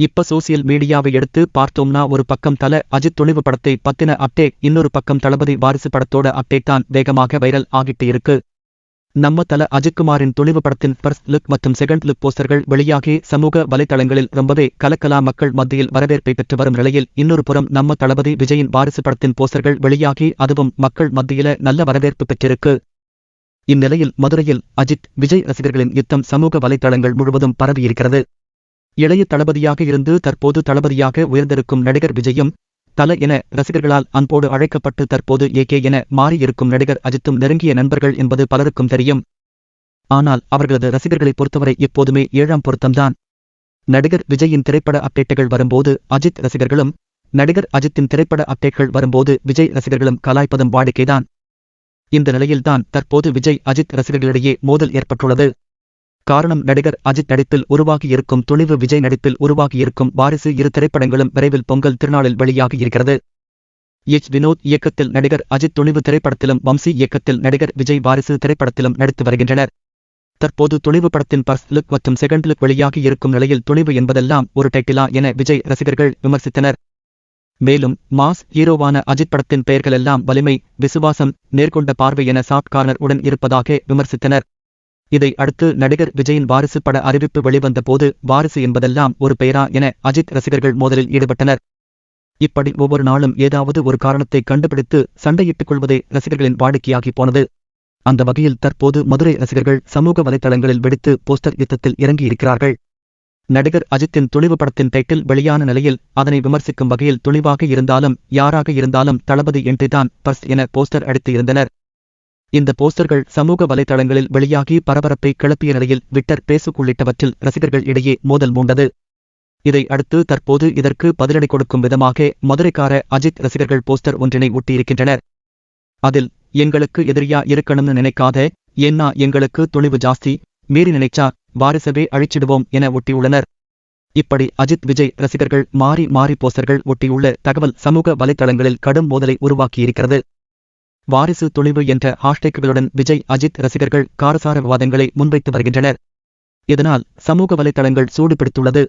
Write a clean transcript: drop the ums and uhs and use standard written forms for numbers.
இப்ப சோசியல் மீடியாவை எடுத்து பார்த்தோம்னா ஒரு பக்கம் தல அஜித் துணிவு படத்தை பத்தின அப்டேட், இன்னொரு பக்கம் தளபதி வாரிசு படத்தோட அப்டேட் தான் வேகமாக வைரல் ஆகிட்டு இருக்கு. நம்ம தல அஜித்குமாரின் துணிவு படத்தின் ஃபர்ஸ்ட் லுக் மற்றும் செகண்ட் லுக் போஸ்டர்கள் வெளியாகி சமூக வலைதளங்களில் ரொம்பவே கலக்கலா மக்கள் மத்தியில் வரவேற்பை பெற்று வரும் நிலையில், இன்னொரு புறம் நம்ம தளபதி விஜயின் வாரிசு படத்தின் போஸ்டர்கள் வெளியாகி அதுவும் மக்கள் மத்தியில நல்ல வரவேற்பு பெற்றிருக்கு. இந்நிலையில் மதுரையில் அஜித் விஜய் ரசிகர்களின் யுத்தம் சமூக வலைதளங்கள் முழுவதும் பரவியிருக்கிறது. இளைய தளபதியாக இருந்து தற்போது தளபதியாக உயர்ந்திருக்கும் நடிகர் விஜயும், தல என ரசிகர்களால் அன்போடு அழைக்கப்பட்டு தற்போது ஏகே என மாறியிருக்கும் நடிகர் அஜித்தும் நெருங்கிய நண்பர்கள் என்பது பலருக்கும் தெரியும். ஆனால் அவர்களது ரசிகர்களை பொறுத்தவரை எப்போதுமே ஏழாம் பொருத்தம்தான். நடிகர் விஜயின் திரைப்பட அப்டேட்டுகள் வரும்போது அஜித் ரசிகர்களும், நடிகர் அஜித்தின் திரைப்பட அப்டேட்கள் வரும்போது விஜய் ரசிகர்களும் கலாய்ப்பதும் வாடிக்கைதான். இந்த நிலையில்தான் தற்போது விஜய் அஜித் ரசிகர்களிடையே மோதல் ஏற்பட்டுள்ளது. காரணம், நடிகர் அஜித் நடிப்பில் உருவாகியிருக்கும் துணிவு, விஜய் நடிப்பில் உருவாகியிருக்கும் வாரிசு இரு திரைப்படங்களும் விரைவில் பொங்கல் திருநாளில் வெளியாகியிருக்கிறது. எச். வினோத் இயக்கத்தில் நடிகர் அஜித் துணிவு திரைப்படத்திலும், வம்சி இயக்கத்தில் நடிகர் விஜய் வாரிசு திரைப்படத்திலும் நடித்து வருகின்றனர். தற்போது துணிவு படத்தின் ஃபர்ஸ்ட் லுக் மற்றும் செகண்ட் லுக் வெளியாகி இருக்கும் நிலையில் துணிவு என்பதெல்லாம் ஒரு டைட்டிலா என விஜய் ரசிகர்கள் விமர்சித்தனர். மேலும் மாஸ் ஹீரோவான அஜித் படத்தின் பெயர்களெல்லாம் வலிமை, விசுவாசம், நேர்கொண்ட பார்வை என சாஃப்ட் கார்னர் உடன் இருப்பதாக விமர்சித்தனர். இதை அடுத்து நடிகர் விஜயின் வாரிசு பட அறிவிப்பு வெளிவந்த போது வாரிசு என்பதெல்லாம் ஒரு பெயரா என அஜித் ரசிகர்கள் மோதலில் ஈடுபட்டனர். இப்படி ஒவ்வொரு நாளும் ஏதாவது ஒரு காரணத்தை கண்டுபிடித்து சண்டையிட்டுக் கொள்வதே ரசிகர்களின் வாடிக்கையாகி போனது. அந்த வகையில் தற்போது மதுரை ரசிகர்கள் சமூக வலைதளங்களில் வெடித்து போஸ்டர் யுத்தத்தில் இறங்கியிருக்கிறார்கள். நடிகர் அஜித்தின் துணிவு படத்தின் டைட்டில் வெளியான நிலையில் அதனை விமர்சிக்கும் வகையில் துணிவாக இருந்தாலும் யாராக இருந்தாலும் தளபதி என்றுதான் ஃபர்ஸ்ட் என போஸ்டர் அடித்து இருந்தனர். இந்த போஸ்டர்கள் சமூக வலைதளங்களில் வெளியாகி பரபரப்பை கிளப்பிய நிலையில் ட்விட்டர், பேஸ்புக் உள்ளிட்டவற்றில் ரசிகர்கள் இடையே மோதல் மூண்டது. இதை அடுத்து தற்போது இதற்கு பதிலடி கொடுக்கும் விதமாக மதுரைக்கார அஜித் ரசிகர்கள் போஸ்டர் ஒன்றினை ஒட்டியிருக்கின்றனர். அதில், எங்களுக்கு எதிரியா இருக்கணும்னு நினைக்காத, ஏன்னா எங்களுக்கு துணிவு ஜாஸ்தி, மீறி நினைச்சா வாரிசவே அழிச்சிடுவோம் என ஒட்டியுள்ளனர். இப்படி அஜித் விஜய் ரசிகர்கள் மாறி மாறி போஸ்டர்கள் ஒட்டியுள்ள தகவல் சமூக வலைதளங்களில் கடும் மோதலை உருவாக்கியிருக்கிறது. வாரிசு துணிவு என்ற ஹாஷ்டேக்குகளுடன் விஜய் அஜித் ரசிகர்கள் காரசார விவாதங்களை முன்வைத்து வருகின்றனர். இதனால் சமூக வலைதளங்கள் சூடு பிடித்துள்ளது.